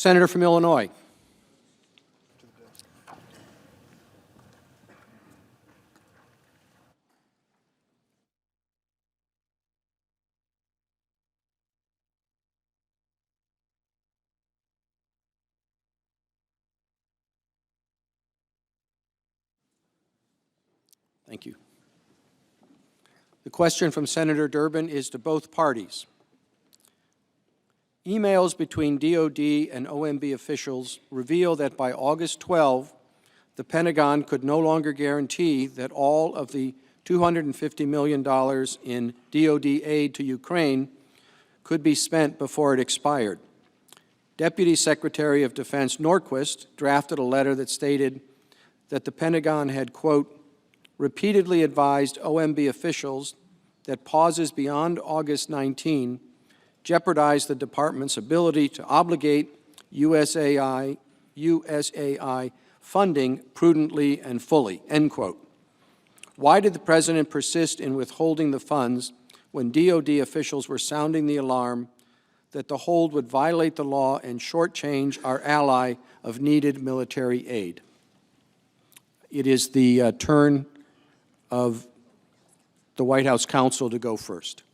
Senator from Illinois. Thank you. The question from Senator Durbin is to both parties. Emails between DOD and OMB officials reveal that by August 12, the Pentagon could no longer guarantee that all of the $250 million in DOD aid to Ukraine could be spent before it expired. Deputy Secretary of Defense Norquist drafted a letter that stated that the Pentagon had, quote, repeatedly advised OMB officials that pauses beyond August 19 jeopardize the department's ability to obligate USAI funding prudently and fully, end quote. Why did the President persist in withholding the funds when DOD officials were sounding the alarm that the hold would violate the law and shortchange our ally of needed military aid? It is the turn of the White House counsel to go first.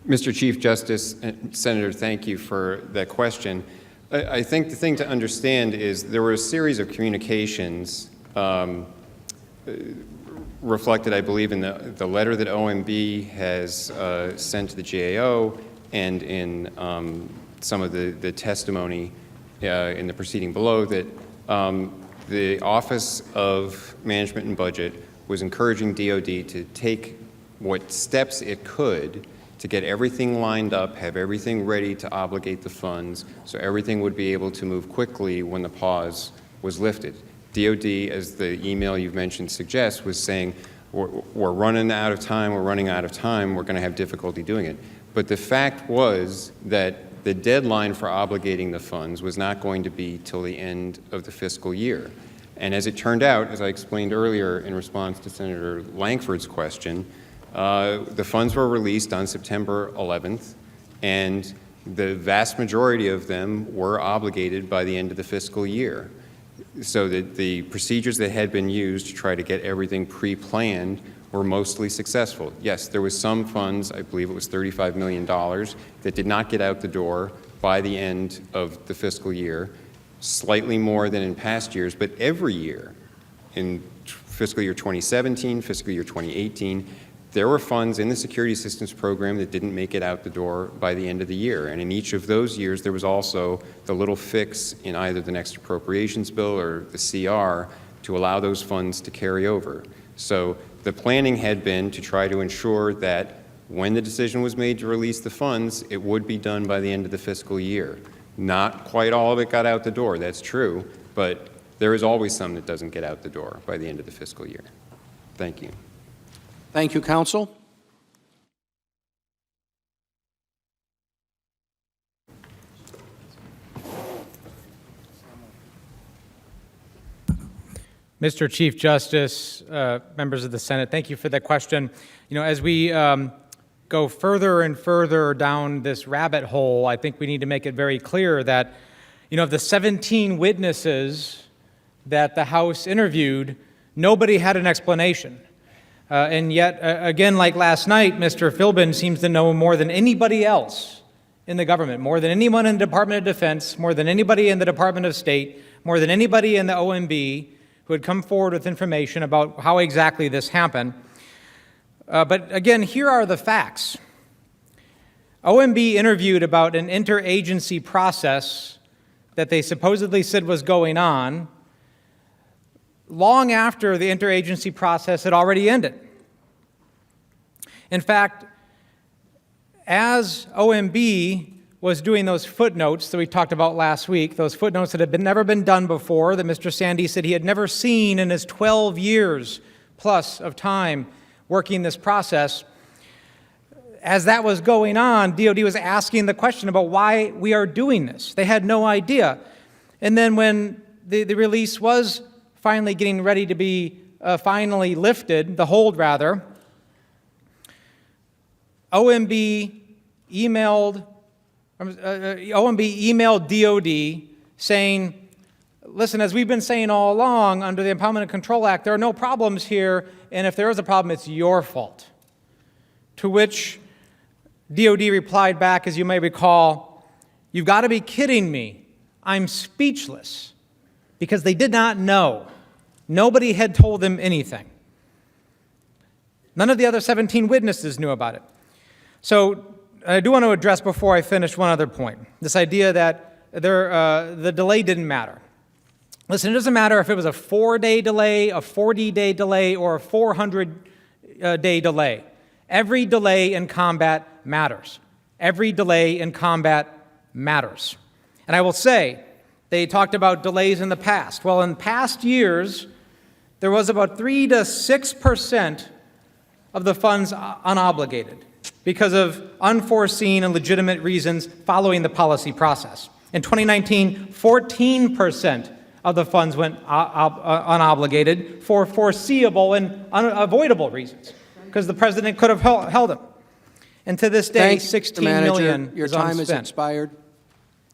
Mr. Chief Justice, Senator, thank you for that question. I think the thing to understand is there were a series of communications reflected, I believe, in the letter that OMB has sent to the GAO and in some of the testimony in the proceeding below that the Office of Management and Budget was encouraging DOD to take what steps it could to get everything lined up, have everything ready to obligate the funds, so everything would be able to move quickly when the pause was lifted. DOD, as the email you've mentioned suggests, was saying, we're running out of time, we're running out of time, we're going to have difficulty doing it. But the fact was that the deadline for obligating the funds was not going to be till the end of the fiscal year. And as it turned out, as I explained earlier in response to Senator Langford's question, the funds were released on September 11th, and the vast majority of them were obligated by the end of the fiscal year. So that the procedures that had been used to try to get everything pre-planned were mostly successful. Yes, there was some funds, I believe it was $35 million, that did not get out the door by the end of the fiscal year, slightly more than in past years, but every year in fiscal year 2017, fiscal year 2018, there were funds in the Security Assistance Program that didn't make it out the door by the end of the year. And in each of those years, there was also the little fix in either the next appropriations bill or the CR to allow those funds to carry over. So the planning had been to try to ensure that when the decision was made to release the funds, it would be done by the end of the fiscal year. Not quite all of it got out the door, that's true, but there is always some that doesn't get out the door by the end of the fiscal year. Thank you. Thank you, counsel. Mr. Chief Justice, members of the Senate, thank you for that question. You know, as we go further and further down this rabbit hole, I think we need to make it very clear that, you know, of the 17 witnesses that the House interviewed, nobody had an explanation. And yet, again, like last night, Mr. PHILBIN seems to know more than anybody else in the government, more than anyone in the Department of Defense, more than anybody in the Department of State, more than anybody in the OMB who had come forward with information about how exactly this happened. But again, here are the facts. OMB interviewed about an interagency process that they supposedly said was going on long after the interagency process had already ended. In fact, as OMB was doing those footnotes that we talked about last week, those footnotes that had never been done before, that Mr. Sandy said he had never seen in his 12 years plus of time working this process, as that was going on, DOD was asking the question about why we are doing this. They had no idea. And then when the release was finally getting ready to be finally lifted, the hold rather, OMB emailed DOD saying, listen, as we've been saying all along, under the Impoundment and Control Act, there are no problems here, and if there is a problem, it's your fault. To which DOD replied back, as you may recall, you've got to be kidding me. I'm speechless, because they did not know. Nobody had told them anything. None of the other 17 witnesses knew about it. So I do want to address, before I finish, one other point, this idea that the delay didn't matter. Listen, it doesn't matter if it was a 4-day delay, a 40-day delay, or a 400-day delay. Every delay in combat matters. Every delay in combat matters. And I will say, they talked about delays in the past. Well, in past years, there was about 3 to 6% of the funds unobligated because of unforeseen and legitimate reasons following the policy process. In 2019, 14% of the funds went unobligated for foreseeable and unavoidable reasons, because the president could have held them. And to this day, Thanks, Mr. $16 Manager. million Your is time has unspent. expired.